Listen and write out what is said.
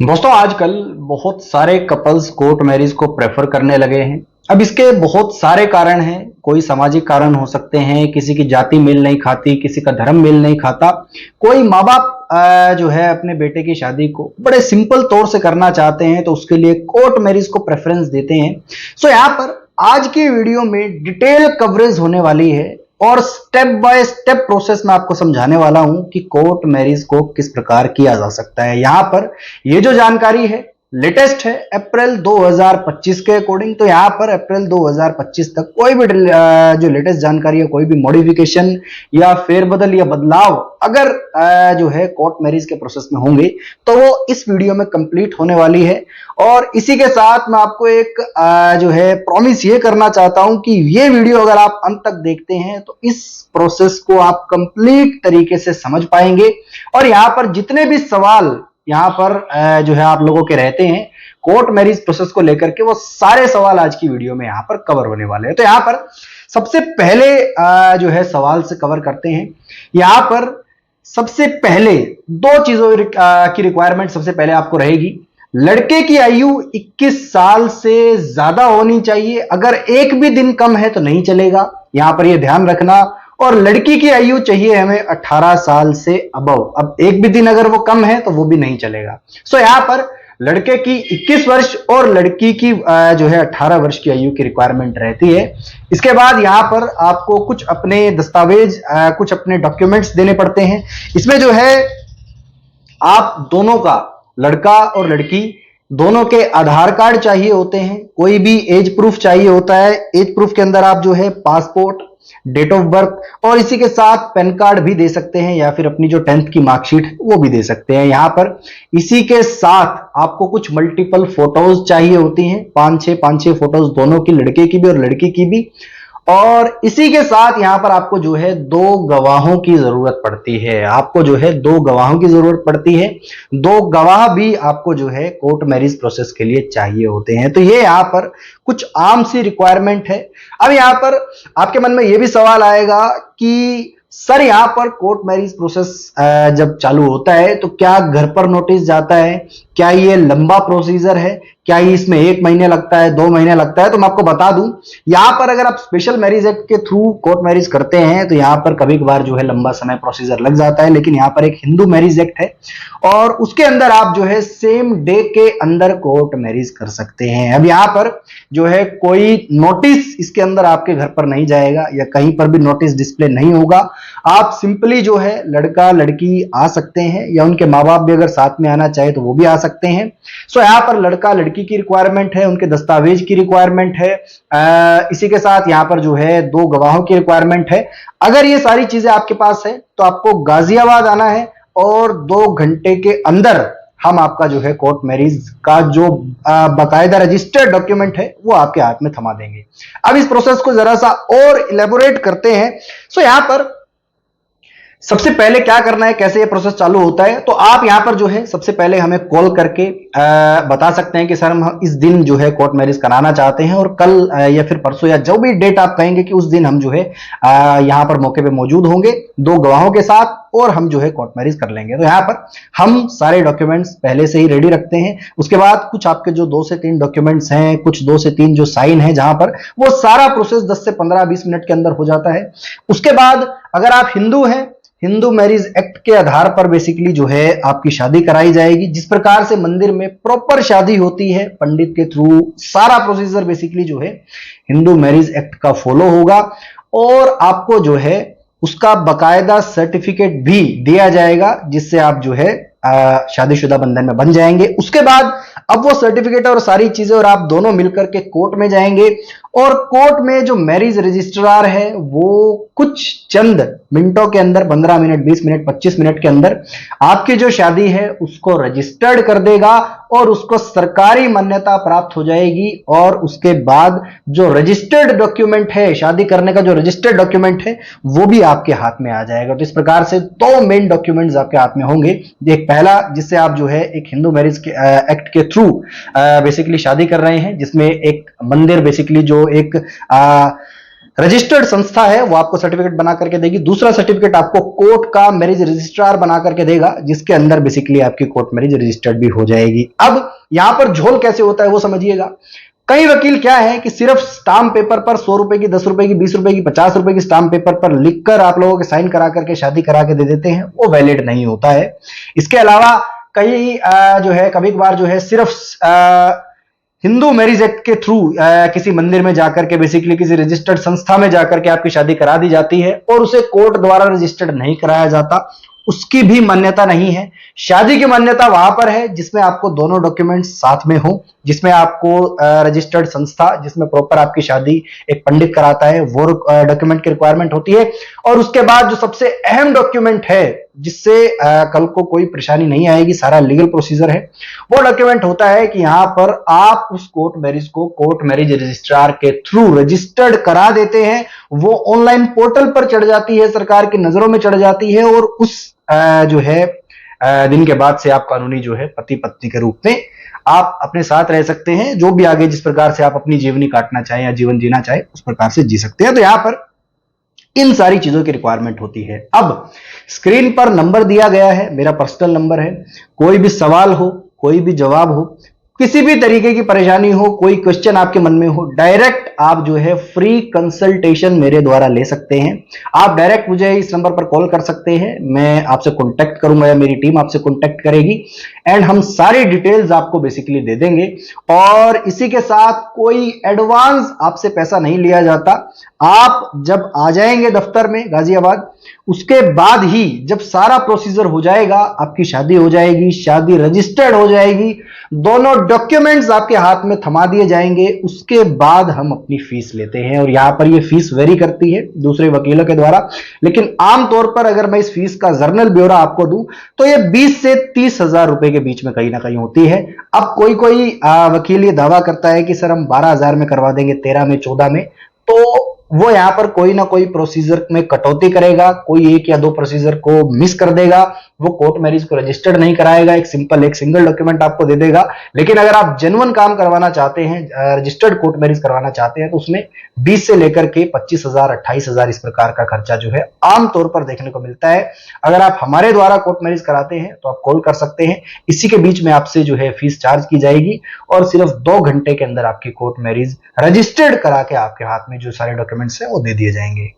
दोस्तों आजकल बहुत सारे कपल्स कोर्ट मैरिज को प्रेफर करने लगे हैं। अब इसके बहुत सारे कारण हैं। कोई सामाजिक कारण हो सकते हैं, किसी की जाति मेल नहीं खाती, किसी का धर्म मेल नहीं खाता। कोई माँ बाप जो है अपने बेटे की शादी को बड़े सिंपल तौर से करना चाहते हैं, तो उसके लिए कोर्ट मैरिज को प्रेफरेंस देते हैं। सो यहाँ पर आज की वीडियो में डिटेल कवरेज होने वाली है और स्टेप बाय स्टेप प्रोसेस में आपको समझाने वाला हूं कि कोर्ट मैरिज को किस प्रकार किया जा सकता है। यहां पर ये जो जानकारी है लेटेस्ट है अप्रैल 2025 के अकॉर्डिंग। तो यहां पर अप्रैल 2025 तक कोई भी जो लेटेस्ट जानकारी है, कोई भी मॉडिफिकेशन या फेरबदल या बदलाव अगर जो है कोर्ट मैरिज के प्रोसेस में होंगे तो वो इस वीडियो में कंप्लीट होने वाली है। और इसी के साथ मैं आपको एक जो है प्रॉमिस ये करना चाहता हूं कि ये वीडियो अगर आप अंत तक देखते हैं तो इस प्रोसेस को आप कंप्लीट तरीके से समझ पाएंगे। और यहां पर जितने भी सवाल यहां पर जो है आप लोगों के रहते हैं कोर्ट मैरिज प्रोसेस को लेकर के, वो सारे सवाल आज की वीडियो में यहां पर कवर होने वाले हैं। तो यहां पर सबसे पहले जो है सवाल से कवर करते हैं। यहां पर सबसे पहले दो चीजों की रिक्वायरमेंट सबसे पहले आपको रहेगी। लड़के की आयु 21 साल से ज्यादा होनी चाहिए। अगर एक भी दिन कम है तो नहीं चलेगा, यहां पर यह ध्यान रखना। और लड़की की आयु चाहिए हमें 18 साल से अबव। अब एक भी दिन अगर वो कम है तो वो भी नहीं चलेगा। सो यहां पर लड़के की 21 वर्ष और लड़की की जो है 18 वर्ष की आयु की रिक्वायरमेंट रहती है। इसके बाद यहां पर आपको कुछ अपने दस्तावेज, कुछ अपने डॉक्यूमेंट्स देने पड़ते हैं। इसमें जो है आप दोनों का, लड़का और लड़की दोनों के आधार कार्ड चाहिए होते हैं। कोई भी एज प्रूफ चाहिए होता है। एज प्रूफ के अंदर आप जो है पासपोर्ट, डेट ऑफ बर्थ और इसी के साथ पैन कार्ड भी दे सकते हैं, या फिर अपनी जो 10th की मार्कशीट वो भी दे सकते हैं यहां पर। इसी के साथ आपको कुछ मल्टीपल फोटोज चाहिए होती हैं, 5-6 फोटोज दोनों की, लड़के की भी और लड़की की भी। और इसी के साथ यहां पर आपको जो है दो गवाहों की जरूरत पड़ती है। आपको जो है दो गवाहों की जरूरत पड़ती है। दो गवाह भी आपको जो है कोर्ट मैरिज प्रोसेस के लिए चाहिए होते हैं। तो ये यहां पर कुछ आम सी रिक्वायरमेंट है। अब यहां पर आपके मन में यह भी सवाल आएगा कि सर यहां पर कोर्ट मैरिज प्रोसेस जब चालू होता है तो क्या घर पर नोटिस जाता है? क्या ये लंबा प्रोसीजर है? क्या ये इसमें 1 महीने लगता है, 2 महीने लगता है? तो मैं आपको बता दूं, यहां पर अगर आप स्पेशल मैरिज एक्ट के थ्रू कोर्ट मैरिज करते हैं तो यहां पर कभी कभार जो है लंबा समय प्रोसीजर लग जाता है। लेकिन यहां पर एक हिंदू मैरिज एक्ट है और उसके अंदर आप जो है सेम डे के अंदर कोर्ट मैरिज कर सकते हैं। अब यहां पर जो है कोई नोटिस इसके अंदर आपके घर पर नहीं जाएगा या कहीं पर भी नोटिस डिस्प्ले नहीं होगा। आप सिंपली जो है लड़का लड़की आ सकते हैं, या उनके माँ बाप भी अगर साथ में आना चाहे तो वो भी आ सकते हैं। सो यहां पर लड़का लड़की की रिक्वायरमेंट है, उनके दस्तावेज की रिक्वायरमेंट है। इसी के साथ यहां पर जो है दो गवाहों की रिक्वायरमेंट है। अगर ये सारी चीजें आपके पास है तो आपको गाजियाबाद आना है और 2 घंटे के अंदर हम आपका जो है कोर्ट मैरिज का जो बाकायदा रजिस्टर्ड डॉक्यूमेंट है वो आपके हाथ में थमा देंगे। अब इस प्रोसेस को जरा सा और इलेबोरेट करते हैं। सो यहां पर सबसे पहले क्या करना है, कैसे ये प्रोसेस चालू होता है, तो आप यहां पर जो है सबसे पहले हमें कॉल करके बता सकते हैं कि सर हम इस दिन जो है कोर्ट मैरिज कराना चाहते हैं और कल या फिर परसों या जो भी डेट आप कहेंगे कि उस दिन हम जो है यहां पर मौके पे मौजूद होंगे दो गवाहों के साथ और हम जो है कोर्ट मैरिज कर लेंगे। तो यहां पर हम सारे डॉक्यूमेंट्स पहले से ही रेडी रखते हैं। उसके बाद कुछ आपके जो 2 से 3 डॉक्यूमेंट्स हैं, कुछ 2 से 3 जो साइन है, जहां पर वो सारा प्रोसेस 10 से 15-20 मिनट के अंदर हो जाता है। उसके बाद अगर आप हिंदू हैं, हिंदू मैरिज एक्ट के आधार पर बेसिकली जो है आपकी शादी कराई जाएगी। जिस प्रकार से मंदिर में प्रॉपर शादी होती है पंडित के थ्रू, सारा प्रोसीजर बेसिकली जो है हिंदू मैरिज एक्ट का फॉलो होगा। और आपको जो है उसका बकायदा सर्टिफिकेट भी दिया जाएगा, जिससे आप जो है शादीशुदा बंधन में बन जाएंगे। उसके बाद अब वो सर्टिफिकेट और सारी चीजें और आप दोनों मिलकर के कोर्ट में जाएंगे और कोर्ट में जो मैरिज रजिस्ट्रार है वो कुछ चंद मिनटों के अंदर, 15 मिनट, 20 मिनट, 25 मिनट के अंदर आपकी जो शादी है उसको रजिस्टर्ड कर देगा और उसको सरकारी मान्यता प्राप्त हो जाएगी। और उसके बाद जो रजिस्टर्ड डॉक्यूमेंट है, शादी करने का जो रजिस्टर्ड डॉक्यूमेंट है, वो भी आपके हाथ में आ जाएगा। तो इस प्रकार से 2 मेन डॉक्यूमेंट्स आपके हाथ में होंगे। एक पहला जिससे आप जो है एक हिंदू मैरिज के एक्ट के थ्रू बेसिकली शादी कर रहे हैं, जिसमें एक मंदिर बेसिकली जो एक रजिस्टर्ड संस्था है वो आपको सर्टिफिकेट बना करके देगी। दूसरा सर्टिफिकेट आपको कोर्ट का मैरिज रजिस्ट्रार बना करके देगा, जिसके अंदर बेसिकली आपकी कोर्ट मैरिज रजिस्टर्ड भी हो जाएगी। अब यहां पर झोल कैसे होता है वो समझिएगा। कई वकील क्या है कि सिर्फ स्टाम्प पेपर पर 100 रुपए की, 10 रुपए की, 20 रुपए की, 50 रुपए की स्टाम्प पेपर पर लिखकर आप लोगों के साइन करा करके शादी करा के दे देते हैं, वो वैलिड नहीं होता है। इसके अलावा कई जो है कभी कभार जो है सिर्फ हिंदू मैरिज एक्ट के थ्रू किसी मंदिर में जाकर के बेसिकली किसी रजिस्टर्ड संस्था में जाकर के आपकी शादी करा दी जाती है और उसे कोर्ट द्वारा रजिस्टर्ड नहीं कराया जाता, उसकी भी मान्यता नहीं है। शादी की मान्यता वहां पर है जिसमें आपको दोनों डॉक्यूमेंट्स साथ में हो, जिसमें आपको रजिस्टर्ड संस्था जिसमें प्रॉपर आपकी शादी एक पंडित कराता है वो डॉक्यूमेंट की रिक्वायरमेंट होती है। और उसके बाद जो सबसे अहम डॉक्यूमेंट है जिससे कल को कोई परेशानी नहीं आएगी, सारा लीगल प्रोसीजर है, वो डॉक्यूमेंट होता है कि यहां पर आप उस कोर्ट मैरिज को कोर्ट मैरिज रजिस्ट्रार के थ्रू रजिस्टर्ड करा देते हैं। वो ऑनलाइन पोर्टल पर चढ़ जाती है, सरकार की नजरों में चढ़ जाती है और उस जो है दिन के बाद से आप कानूनी जो है पति पत्नी के रूप में आप अपने साथ रह सकते हैं। जो भी आगे जिस प्रकार से आप अपनी जीवनी काटना चाहें या जीवन जीना चाहें उस प्रकार से जी सकते हैं। तो यहां पर इन सारी चीजों की रिक्वायरमेंट होती है। अब स्क्रीन पर नंबर दिया गया है, मेरा पर्सनल नंबर है। कोई भी सवाल हो, कोई भी जवाब हो, किसी भी तरीके की परेशानी हो, कोई क्वेश्चन आपके मन में हो, डायरेक्ट आप जो है फ्री कंसल्टेशन मेरे द्वारा ले सकते हैं। आप डायरेक्ट मुझे इस नंबर पर कॉल कर सकते हैं, मैं आपसे कांटेक्ट करूंगा या मेरी टीम आपसे कांटेक्ट करेगी एंड हम सारी डिटेल्स आपको बेसिकली दे देंगे। और इसी के साथ कोई एडवांस आपसे पैसा नहीं लिया जाता। आप जब आ जाएंगे दफ्तर में गाजियाबाद, उसके बाद ही जब सारा प्रोसीजर हो जाएगा, आपकी शादी हो जाएगी, शादी रजिस्टर्ड हो जाएगी, दोनों डॉक्यूमेंट्स आपके हाथ में थमा दिए जाएंगे, उसके बाद हम अपनी फीस लेते हैं। और यहां पर ये फीस वेरी करती है दूसरे वकीलों के द्वारा, लेकिन आमतौर पर अगर मैं इस फीस का जर्नल ब्यौरा आपको दूं तो ये 20 से 30 हजार रुपए के बीच में कहीं ना कहीं होती है। अब कोई वकील ये दावा करता है कि सर हम 12,000 में करवा देंगे, 13 में, 14 में, तो वो यहां पर कोई ना कोई प्रोसीजर में कटौती करेगा, कोई एक या दो प्रोसीजर को मिस कर देगा, वो कोर्ट मैरिज को रजिस्टर्ड नहीं कराएगा, एक सिंगल डॉक्यूमेंट आपको दे देगा। लेकिन अगर आप जेन्युइन काम करवाना चाहते हैं, रजिस्टर्ड कोर्ट मैरिज करवाना चाहते हैं, तो उसमें 20 से लेकर के 25,000, 28,000 इस प्रकार का खर्चा जो है आमतौर पर देखने को मिलता है। अगर आप हमारे द्वारा कोर्ट मैरिज कराते हैं तो आप कॉल कर सकते हैं, इसी के बीच में आपसे जो है फीस चार्ज की जाएगी और सिर्फ 2 घंटे के अंदर आपकी कोर्ट मैरिज रजिस्टर्ड करा के आपके हाथ में जो सारे डॉक्यूमेंट्स है वो दे दिए जाएंगे।